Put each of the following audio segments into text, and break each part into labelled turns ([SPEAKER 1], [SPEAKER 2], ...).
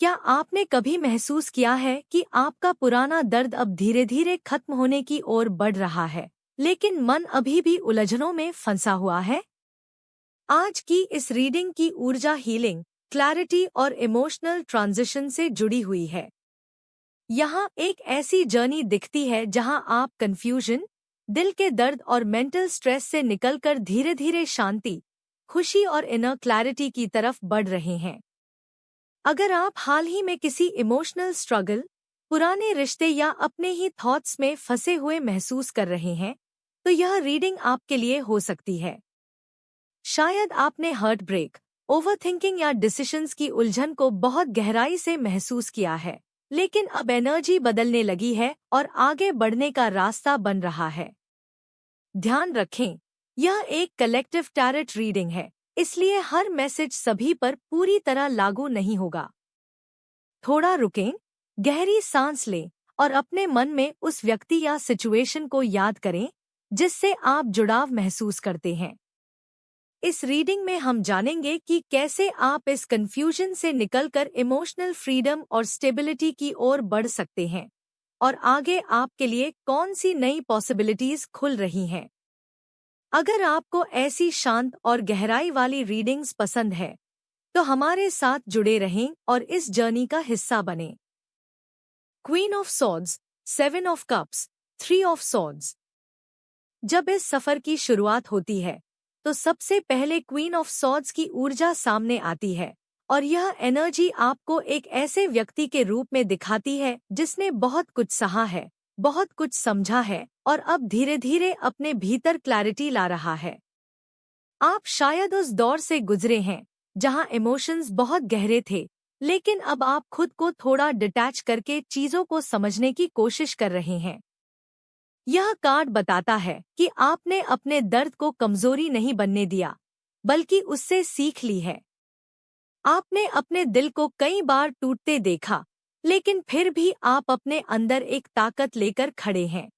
[SPEAKER 1] क्या आपने कभी महसूस किया है कि आपका पुराना दर्द अब धीरे धीरे खत्म होने की ओर बढ़ रहा है, लेकिन मन अभी भी उलझनों में फंसा हुआ है? आज की इस रीडिंग की ऊर्जा हीलिंग, क्लैरिटी और इमोशनल ट्रांजिशन से जुड़ी हुई है। यहाँ एक ऐसी जर्नी दिखती है जहाँ आप कंफ्यूजन, दिल के दर्द और मेंटल स्ट्रेस से निकलकर धीरे धीरे शांति, खुशी और इनर क्लैरिटी की तरफ बढ़ रहे हैं। अगर आप हाल ही में किसी इमोशनल स्ट्रगल, पुराने रिश्ते या अपने ही थॉट्स में फंसे हुए महसूस कर रहे हैं, तो यह रीडिंग आपके लिए हो सकती है। शायद आपने हार्ट ब्रेक, ओवरथिंकिंग या डिसीजंस की उलझन को बहुत गहराई से महसूस किया है, लेकिन अब एनर्जी बदलने लगी है और आगे बढ़ने का रास्ता बन रहा है। ध्यान रखें, यह एक कलेक्टिव टैरेट रीडिंग है, इसलिए हर मैसेज सभी पर पूरी तरह लागू नहीं होगा। थोड़ा रुकें, गहरी सांस लें और अपने मन में उस व्यक्ति या सिचुएशन को याद करें जिससे आप जुड़ाव महसूस करते हैं। इस रीडिंग में हम जानेंगे कि कैसे आप इस कंफ्यूजन से निकलकर इमोशनल फ्रीडम और स्टेबिलिटी की ओर बढ़ सकते हैं और आगे आपके लिए कौन सी नई पॉसिबिलिटीज खुल रही हैं। अगर आपको ऐसी शांत और गहराई वाली रीडिंग्स पसंद है, तो हमारे साथ जुड़े रहें और इस जर्नी का हिस्सा बनें। Queen of swords, 7 of cups, 3 of swords. जब इस सफर की शुरुआत होती है, तो सबसे पहले क्वीन ऑफ सॉर्ड्स की ऊर्जा सामने आती है और यह एनर्जी आपको एक ऐसे व्यक्ति के रूप में दिखाती है जिसने बहुत कुछ सहा है, बहुत कुछ समझा है और अब धीरे धीरे अपने भीतर क्लैरिटी ला रहा है। आप शायद उस दौर से गुजरे हैं जहां इमोशंस बहुत गहरे थे, लेकिन अब आप खुद को थोड़ा डिटैच करके चीजों को समझने की कोशिश कर रहे हैं। यह कार्ड बताता है कि आपने अपने दर्द को कमजोरी नहीं बनने दिया, बल्कि उससे सीख ली है। आपने अपने दिल को कई बार टूटते देखा, लेकिन फिर भी आप अपने अंदर एक ताकत लेकर खड़े हैं।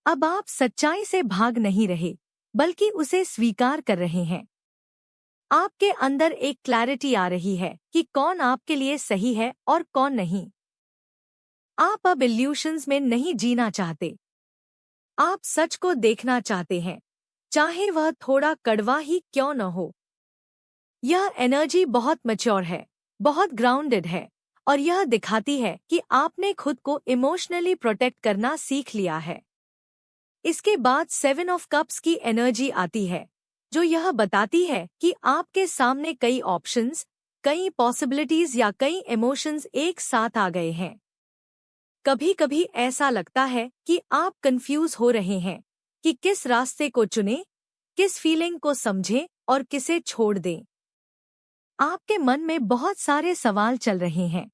[SPEAKER 1] अब आप सच्चाई से भाग नहीं रहे, बल्कि उसे स्वीकार कर रहे हैं। आपके अंदर एक क्लैरिटी आ रही है कि कौन आपके लिए सही है और कौन नहीं। आप अब इल्यूशंस में नहीं जीना चाहते। आप सच को देखना चाहते हैं, चाहे वह थोड़ा कड़वा ही क्यों न हो। यह एनर्जी बहुत मैच्योर है, बहुत ग्राउंडेड है और यह दिखाती है कि आपने खुद को इमोशनली प्रोटेक्ट करना सीख लिया है। इसके बाद 7 ऑफ कप्स की एनर्जी आती है, जो यह बताती है कि आपके सामने कई ऑप्शंस, कई पॉसिबिलिटीज या कई इमोशंस एक साथ आ गए हैं। कभी कभी ऐसा लगता है कि आप कंफ्यूज हो रहे हैं कि किस रास्ते को चुनें, किस फीलिंग को समझें और किसे छोड़ दें। आपके मन में बहुत सारे सवाल चल रहे हैं।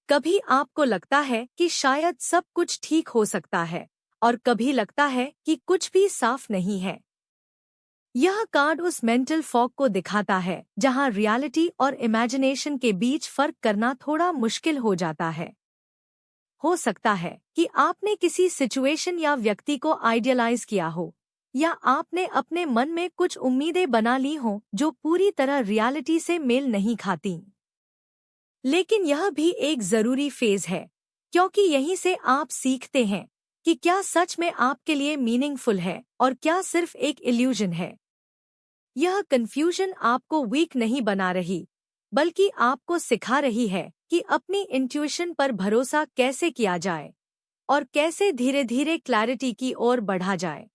[SPEAKER 1] कभी आपको लगता है कि शायद सब कुछ ठीक हो सकता है और कभी लगता है कि कुछ भी साफ नहीं है। यह कार्ड उस मेंटल फॉग को दिखाता है जहां रियलिटी और इमेजिनेशन के बीच फर्क करना थोड़ा मुश्किल हो जाता है। हो सकता है कि आपने किसी सिचुएशन या व्यक्ति को आइडियलाइज किया हो, या आपने अपने मन में कुछ उम्मीदें बना ली हों जो पूरी तरह रियलिटी से मेल नहीं खाती। लेकिन यह भी एक जरूरी फेज है, क्योंकि यहीं से आप सीखते हैं कि क्या सच में आपके लिए मीनिंगफुल है और क्या सिर्फ एक इल्यूजन है। यह कंफ्यूजन आपको वीक नहीं बना रही, बल्कि आपको सिखा रही है कि अपनी इंट्यूशन पर भरोसा कैसे किया जाए और कैसे धीरे धीरे क्लैरिटी की ओर बढ़ा जाए।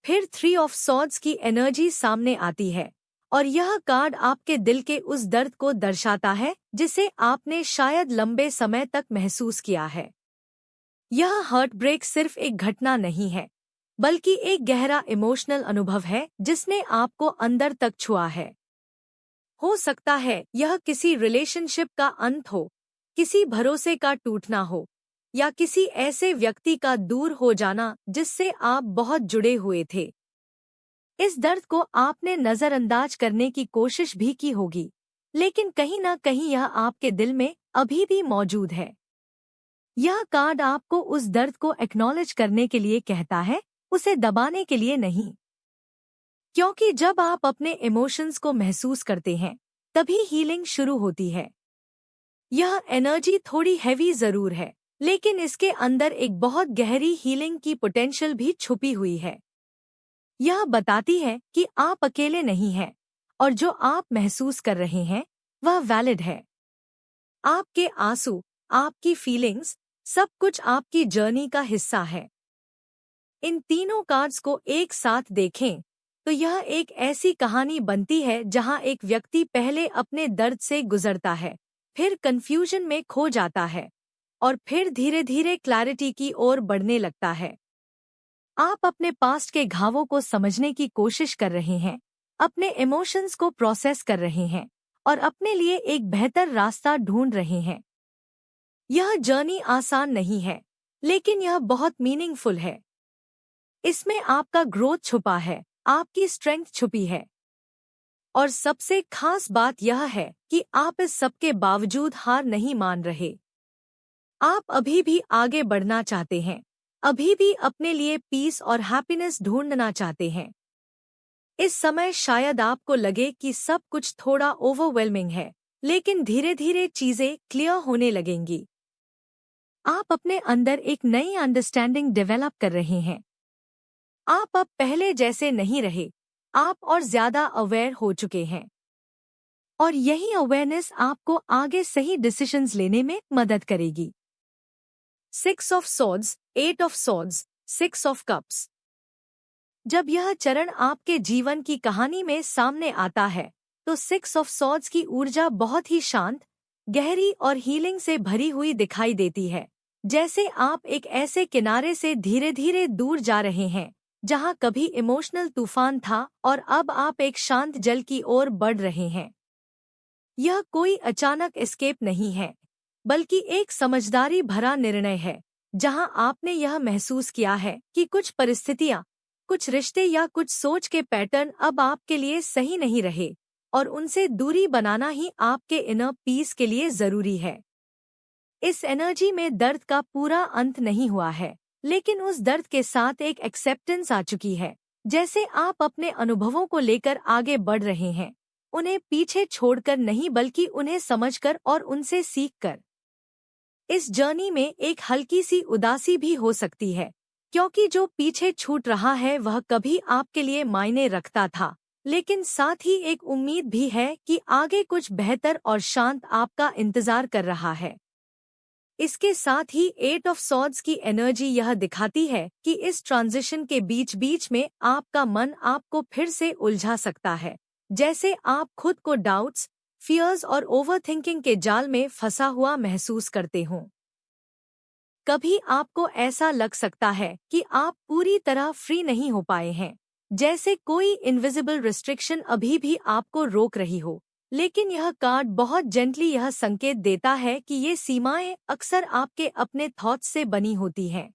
[SPEAKER 1] फिर 3 ऑफ सॉर्ड्स की एनर्जी सामने आती है और यह कार्ड आपके दिल के उस दर्द को दर्शाता है जिसे आपने शायद लंबे समय तक महसूस किया है। यह हार्ट ब्रेक सिर्फ एक घटना नहीं है, बल्कि एक गहरा इमोशनल अनुभव है जिसने आपको अंदर तक छुआ है। हो सकता है यह किसी रिलेशनशिप का अंत हो, किसी भरोसे का टूटना हो, या किसी ऐसे व्यक्ति का दूर हो जाना जिससे आप बहुत जुड़े हुए थे। इस दर्द को आपने नजरअंदाज करने की कोशिश भी की होगी, लेकिन कहीं ना कहीं यह आपके दिल में अभी भी मौजूद है। यह कार्ड आपको उस दर्द को एक्नॉलेज करने के लिए कहता है, उसे दबाने के लिए नहीं। क्योंकि जब आप अपने इमोशंस को महसूस करते हैं, तभी हीलिंग शुरू होती है। यह एनर्जी थोड़ी हैवी जरूर है, लेकिन इसके अंदर एक बहुत गहरी हीलिंग की पोटेंशियल भी छुपी हुई है। यह बताती है कि आप अकेले नहीं हैं और जो आप महसूस कर रहे हैं वह वैलिड है। आपके आंसू, आपकी फीलिंग्स, सब कुछ आपकी जर्नी का हिस्सा है। इन तीनों कार्ड्स को एक साथ देखें तो यह एक ऐसी कहानी बनती है जहां एक व्यक्ति पहले अपने दर्द से गुजरता है, फिर कंफ्यूजन में खो जाता है और फिर धीरे धीरे क्लैरिटी की ओर बढ़ने लगता है। आप अपने पास्ट के घावों को समझने की कोशिश कर रहे हैं, अपने इमोशंस को प्रोसेस कर रहे हैं और अपने लिए एक बेहतर रास्ता ढूंढ रहे हैं। यह जर्नी आसान नहीं है, लेकिन यह बहुत मीनिंगफुल है। इसमें आपका ग्रोथ छुपा है, आपकी स्ट्रेंथ छुपी है। और सबसे खास बात यह है कि आप इस सब के बावजूद हार नहीं मान रहे। आप अभी भी आगे बढ़ना चाहते हैं, अभी भी अपने लिए पीस और हैप्पीनेस ढूंढना चाहते हैं। इस समय शायद आपको लगे कि सब कुछ थोड़ा ओवरवेलमिंग है, लेकिन धीरे धीरे चीजें क्लियर होने लगेंगी। आप अपने अंदर एक नई अंडरस्टैंडिंग डेवलप कर रहे हैं। आप अब पहले जैसे नहीं रहे, आप और ज्यादा अवेयर हो चुके हैं। और यही अवेयरनेस आपको आगे सही डिसीजंस लेने में मदद करेगी। 6 of swords, 8 of swords, 6 of cups. जब यह चरण आपके जीवन की कहानी में सामने आता है तो 6 ऑफ सॉर्ड्स की ऊर्जा बहुत ही शांत, गहरी और हीलिंग से भरी हुई दिखाई देती है। जैसे आप एक ऐसे किनारे से धीरे धीरे दूर जा रहे हैं जहां कभी इमोशनल तूफान था और अब आप एक शांत जल की ओर बढ़ रहे हैं। यह कोई अचानक एस्केप नहीं है, बल्कि एक समझदारी भरा निर्णय है, जहां आपने यह महसूस किया है कि कुछ परिस्थितियां, कुछ रिश्ते या कुछ सोच के पैटर्न अब आपके लिए सही नहीं रहे और उनसे दूरी बनाना ही आपके इनर पीस के लिए जरूरी है। इस एनर्जी में दर्द का पूरा अंत नहीं हुआ है, लेकिन उस दर्द के साथ एक एक्सेप्टेंस आ चुकी है। जैसे आप अपने अनुभवों को लेकर आगे बढ़ रहे हैं, उन्हें पीछे छोड़कर नहीं बल्कि उन्हें समझकर और उनसे सीखकर। इस जर्नी में एक हल्की सी उदासी भी हो सकती है, क्योंकि जो पीछे छूट रहा है वह कभी आपके लिए मायने रखता था, लेकिन साथ ही एक उम्मीद भी है कि आगे कुछ बेहतर और शांत आपका इंतजार कर रहा है। इसके साथ ही 8 ऑफ सॉर्ड्स की एनर्जी यह दिखाती है कि इस ट्रांजिशन के बीच बीच में आपका मन आपको फिर से उलझा सकता है, जैसे आप खुद को डाउट्स, फियर्स और ओवरथिंकिंग के जाल में फंसा हुआ महसूस करते हों। कभी आपको ऐसा लग सकता है कि आप पूरी तरह फ्री नहीं हो पाए हैं, जैसे कोई इनविजिबल रिस्ट्रिक्शन अभी भी आपको रोक रही हो। लेकिन यह कार्ड बहुत जेंटली यह संकेत देता है कि ये सीमाएं अक्सर आपके अपने थॉट्स से बनी होती हैं।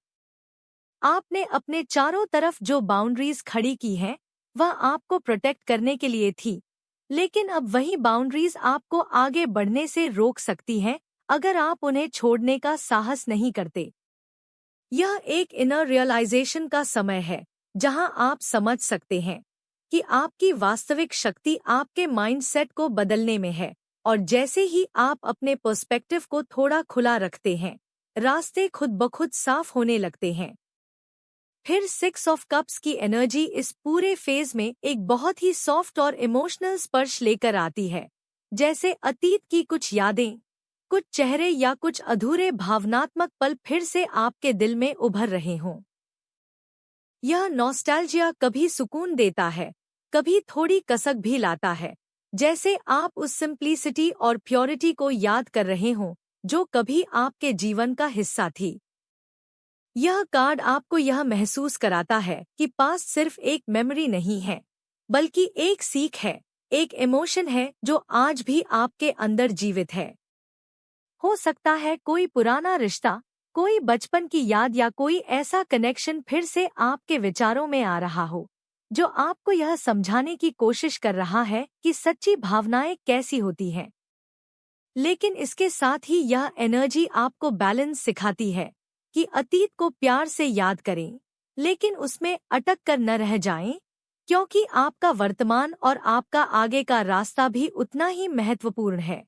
[SPEAKER 1] आपने अपने चारों तरफ जो बाउंड्रीज खड़ी की हैं, वह आपको प्रोटेक्ट करने के लिए थी, लेकिन अब वही बाउंड्रीज आपको आगे बढ़ने से रोक सकती हैं अगर आप उन्हें छोड़ने का साहस नहीं करते। यह एक इनर रियलाइजेशन का समय है, जहां आप समझ सकते हैं कि आपकी वास्तविक शक्ति आपके माइंडसेट को बदलने में है, और जैसे ही आप अपने पर्सपेक्टिव को थोड़ा खुला रखते हैं, रास्ते खुद ब खुद साफ होने लगते हैं। फिर 6 ऑफ कप्स की एनर्जी इस पूरे फेज में एक बहुत ही सॉफ्ट और इमोशनल स्पर्श लेकर आती है, जैसे अतीत की कुछ यादें, कुछ चेहरे या कुछ अधूरे भावनात्मक पल फिर से आपके दिल में उभर रहे हों। यह नॉस्टैल्जिया कभी सुकून देता है, कभी थोड़ी कसक भी लाता है, जैसे आप उस सिंप्लिसिटी और प्योरिटी को याद कर रहे हों जो कभी आपके जीवन का हिस्सा थी। यह कार्ड आपको यह महसूस कराता है कि पास्ट सिर्फ एक मेमोरी नहीं है, बल्कि एक सीख है, एक इमोशन है जो आज भी आपके अंदर जीवित है। हो सकता है कोई पुराना रिश्ता, कोई बचपन की याद या कोई ऐसा कनेक्शन फिर से आपके विचारों में आ रहा हो, जो आपको यह समझाने की कोशिश कर रहा है कि सच्ची भावनाएं कैसी होती हैं। लेकिन इसके साथ ही यह एनर्जी आपको बैलेंस सिखाती है कि अतीत को प्यार से याद करें, लेकिन उसमें अटक कर न रह जाएं, क्योंकि आपका वर्तमान और आपका आगे का रास्ता भी उतना ही महत्वपूर्ण है।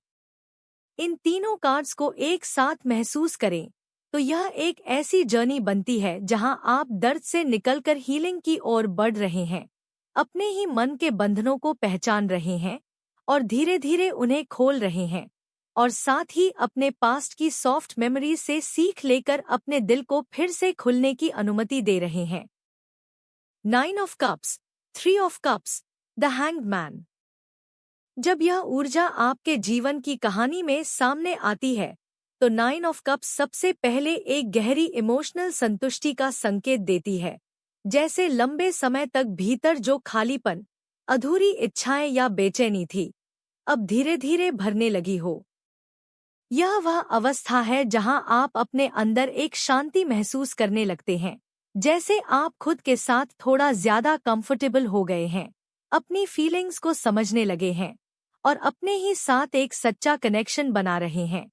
[SPEAKER 1] इन तीनों कार्ड्स को एक साथ महसूस करें तो यह एक ऐसी जर्नी बनती है जहां आप दर्द से निकलकर हीलिंग की ओर बढ़ रहे हैं, अपने ही मन के बंधनों को पहचान रहे हैं और धीरे धीरे उन्हें खोल रहे हैं, और साथ ही अपने पास्ट की सॉफ्ट मेमोरीज से सीख लेकर अपने दिल को फिर से खुलने की अनुमति दे रहे हैं। 9 of cups, 3 of cups, the hanged man. जब यह ऊर्जा आपके जीवन की कहानी में सामने आती है तो 9 ऑफ कप्स सबसे पहले एक गहरी इमोशनल संतुष्टि का संकेत देती है, जैसे लंबे समय तक भीतर जो खालीपन, अधूरी इच्छाएं या बेचैनी थी, अब धीरे धीरे भरने लगी हो। यह वह अवस्था है जहां आप अपने अंदर एक शांति महसूस करने लगते हैं, जैसे आप खुद के साथ थोड़ा ज्यादा कंफर्टेबल हो गए हैं, अपनी फीलिंग्स को समझने लगे हैं और अपने ही साथ एक सच्चा कनेक्शन बना रहे हैं।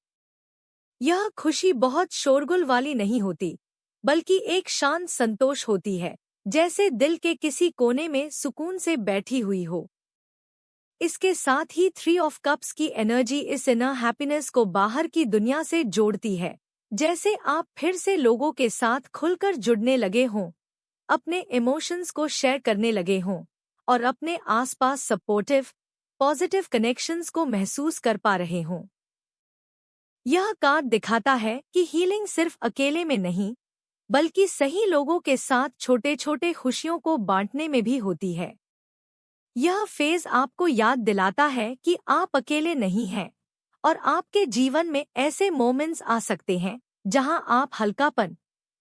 [SPEAKER 1] यह खुशी बहुत शोरगुल वाली नहीं होती, बल्कि एक शांत संतोष होती है, जैसे दिल के किसी कोने में सुकून से बैठी हुई हो। इसके साथ ही 3 ऑफ कप्स की एनर्जी इस इनर हैप्पीनेस को बाहर की दुनिया से जोड़ती है, जैसे आप फिर से लोगों के साथ खुलकर जुड़ने लगे हों, अपने इमोशंस को शेयर करने लगे हों और अपने आसपास सपोर्टिव, पॉजिटिव कनेक्शंस को महसूस कर पा रहे हों। यह कार्ड दिखाता है कि हीलिंग सिर्फ अकेले में नहीं, बल्कि सही लोगों के साथ छोटे छोटे खुशियों को बांटने में भी होती है। यह फेज आपको याद दिलाता है कि आप अकेले नहीं हैं और आपके जीवन में ऐसे मोमेंट्स आ सकते हैं जहां आप हल्कापन,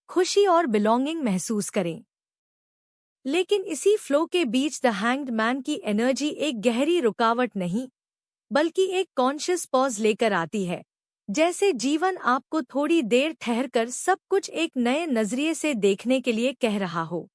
[SPEAKER 1] खुशी और बिलोंगिंग महसूस करें। लेकिन इसी फ्लो के बीच द हैंग्ड मैन की एनर्जी एक गहरी रुकावट नहीं, बल्कि एक कॉन्शियस पॉज लेकर आती है, जैसे जीवन आपको थोड़ी देर ठहरकर सब कुछ एक नए नजरिए से देखने के लिए कह रहा हो।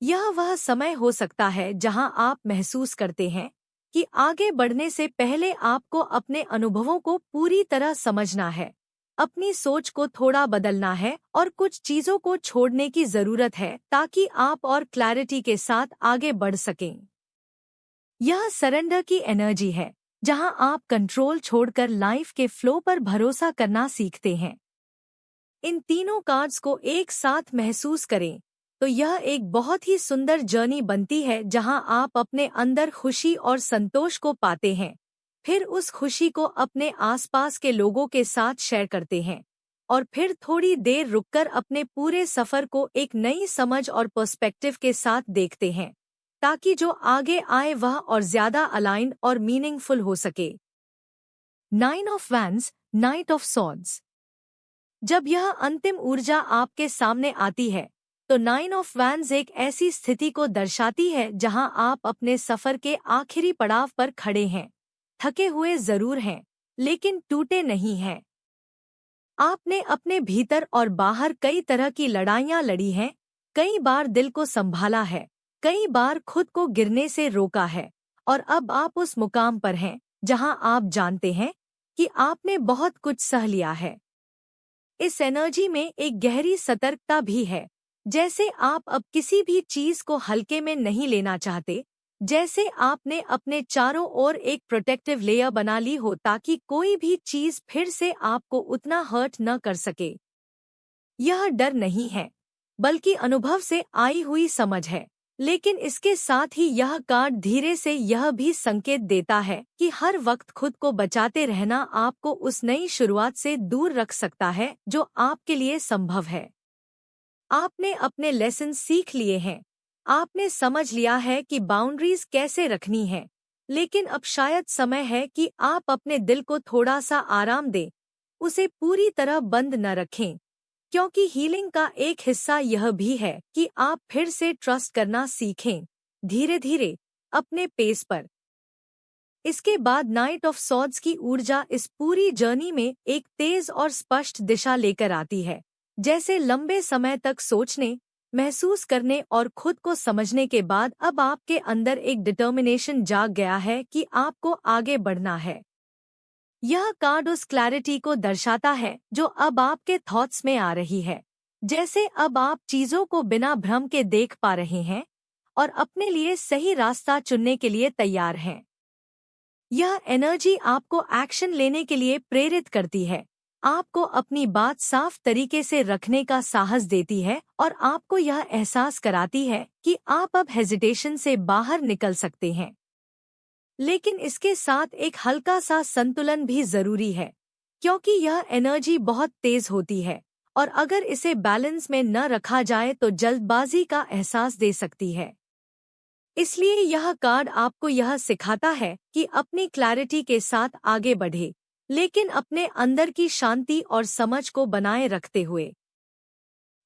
[SPEAKER 1] यह वह समय हो सकता है जहां आप महसूस करते हैं कि आगे बढ़ने से पहले आपको अपने अनुभवों को पूरी तरह समझना है, अपनी सोच को थोड़ा बदलना है और कुछ चीजों को छोड़ने की जरूरत है ताकि आप और क्लैरिटी के साथ आगे बढ़ सकें। यह सरेंडर की एनर्जी है, जहां आप कंट्रोल छोड़कर लाइफ के फ्लो पर भरोसा करना सीखते हैं। इन तीनों कार्ड्स को एक साथ महसूस करें तो यह एक बहुत ही सुंदर जर्नी बनती है जहां आप अपने अंदर खुशी और संतोष को पाते हैं, फिर उस खुशी को अपने आसपास के लोगों के साथ शेयर करते हैं और फिर थोड़ी देर रुककर अपने पूरे सफर को एक नई समझ और पर्सपेक्टिव के साथ देखते हैं, ताकि जो आगे आए वह और ज्यादा अलाइंड और मीनिंगफुल हो सके। 9 of wands, night of swords. जब यह अंतिम ऊर्जा आपके सामने आती है तो 9 ऑफ वैंड्स एक ऐसी स्थिति को दर्शाती है जहां आप अपने सफर के आखिरी पड़ाव पर खड़े हैं, थके हुए जरूर हैं, लेकिन टूटे नहीं हैं। आपने अपने भीतर और बाहर कई तरह की लड़ाइयां लड़ी हैं, कई बार दिल को संभाला है, कई बार खुद को गिरने से रोका है, और अब आप उस मुकाम पर हैं जहां आप जानते हैं कि आपने बहुत कुछ सह लिया है। इस एनर्जी में एक गहरी सतर्कता भी है, जैसे आप अब किसी भी चीज को हल्के में नहीं लेना चाहते, जैसे आपने अपने चारों ओर एक प्रोटेक्टिव लेयर बना ली हो ताकि कोई भी चीज फिर से आपको उतना हर्ट न कर सके। यह डर नहीं है, बल्कि अनुभव से आई हुई समझ है, लेकिन इसके साथ ही यह कार्ड धीरे से यह भी संकेत देता है कि हर वक्त खुद को बचाते रहना आपको उस नई शुरुआत से दूर रख सकता है जो आपके लिए संभव है। आपने अपने लेसन सीख लिए हैं, आपने समझ लिया है कि बाउंड्रीज कैसे रखनी है, लेकिन अब शायद समय है कि आप अपने दिल को थोड़ा सा आराम दें, उसे पूरी तरह बंद न रखें, क्योंकि हीलिंग का एक हिस्सा यह भी है कि आप फिर से ट्रस्ट करना सीखें, धीरे धीरे, अपने पेस पर। इसके बाद नाइट ऑफ सॉर्ड्स की ऊर्जा इस पूरी जर्नी में एक तेज और स्पष्ट दिशा लेकर आती है, जैसे लंबे समय तक सोचने, महसूस करने और खुद को समझने के बाद अब आपके अंदर एक डिटर्मिनेशन जाग गया है कि आपको आगे बढ़ना है। यह कार्ड उस क्लैरिटी को दर्शाता है जो अब आपके थॉट्स में आ रही है, जैसे अब आप चीजों को बिना भ्रम के देख पा रहे हैं और अपने लिए सही रास्ता चुनने के लिए तैयार हैं। यह एनर्जी आपको एक्शन लेने के लिए प्रेरित करती है, आपको अपनी बात साफ तरीके से रखने का साहस देती है और आपको यह एहसास कराती है कि आप अब हेजिटेशन से बाहर निकल सकते हैं। लेकिन इसके साथ एक हल्का सा संतुलन भी जरूरी है, क्योंकि यह एनर्जी बहुत तेज होती है और अगर इसे बैलेंस में न रखा जाए तो जल्दबाजी का एहसास दे सकती है। इसलिए यह कार्ड आपको यह सिखाता है कि अपनी क्लैरिटी के साथ आगे बढ़े, लेकिन अपने अंदर की शांति और समझ को बनाए रखते हुए।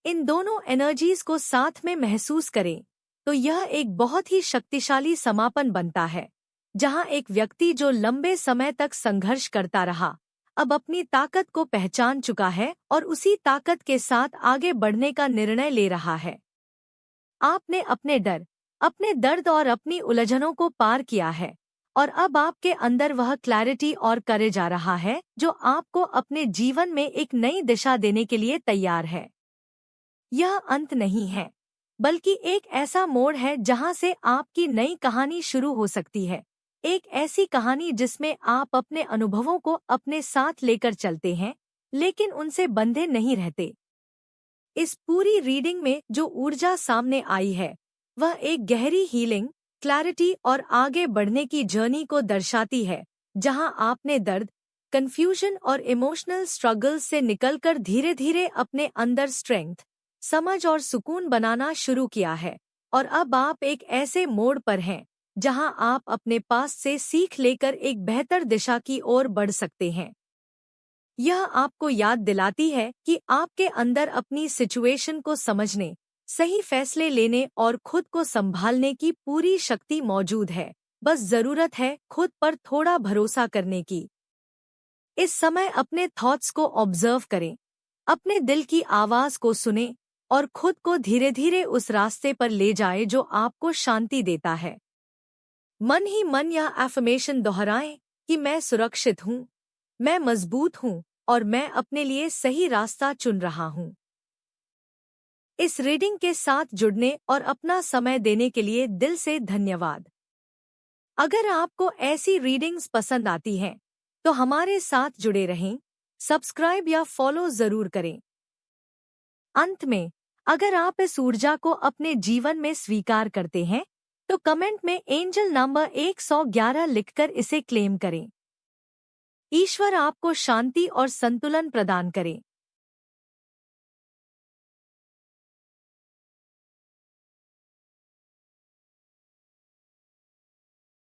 [SPEAKER 1] इन दोनों एनर्जीज को साथ में महसूस करें तो यह एक बहुत ही शक्तिशाली समापन बनता है, जहां एक व्यक्ति जो लंबे समय तक संघर्ष करता रहा, अब अपनी ताकत को पहचान चुका है और उसी ताकत के साथ आगे बढ़ने का निर्णय ले रहा है। आपने अपने डर, अपने दर्द और अपनी उलझनों को पार किया है और अब आपके अंदर वह क्लैरिटी और करेज आ रहा है जो आपको अपने जीवन में एक नई दिशा देने के लिए तैयार है। यह अंत नहीं है, बल्कि एक ऐसा मोड़ है जहां से आपकी नई कहानी शुरू हो सकती है। एक ऐसी कहानी जिसमें आप अपने अनुभवों को अपने साथ लेकर चलते हैं, लेकिन उनसे बंधे नहीं रहते। इस पूरी रीडिंग में जो ऊर्जा सामने आई है, वह एक गहरी हीलिंग, क्लैरिटी और आगे बढ़ने की जर्नी को दर्शाती है, जहां आपने दर्द, कंफ्यूजन और इमोशनल स्ट्रगल्स से निकलकर धीरे धीरे अपने अंदर स्ट्रेंथ, समझ और सुकून बनाना शुरू किया है। और अब आप एक ऐसे मोड़ पर हैं जहां आप अपने पास से सीख लेकर एक बेहतर दिशा की ओर बढ़ सकते हैं। यह आपको याद दिलाती है कि आपके अंदर अपनी सिचुएशन को समझने, सही फैसले लेने और खुद को संभालने की पूरी शक्ति मौजूद है। बस जरूरत है खुद पर थोड़ा भरोसा करने की। इस समय अपने थॉट्स को ऑब्जर्व करें, अपने दिल की आवाज को सुने और खुद को धीरे धीरे उस रास्ते पर ले जाए जो आपको शांति देता है। मन ही मन यह एफर्मेशन दोहराएं कि मैं सुरक्षित हूँ, मैं मजबूत हूँ और मैं अपने लिए सही रास्ता चुन रहा हूँ। इस रीडिंग के साथ जुड़ने और अपना समय देने के लिए दिल से धन्यवाद। अगर आपको ऐसी रीडिंग्स पसंद आती हैं, तो हमारे साथ जुड़े रहें, सब्सक्राइब या फॉलो जरूर करें। अंत में, अगर आप इस ऊर्जा को अपने जीवन में स्वीकार करते हैं, तो कमेंट में एंजल नंबर 111 लिखकर इसे क्लेम करें। ईश्वर आपको शांति और संतुलन प्रदान करे।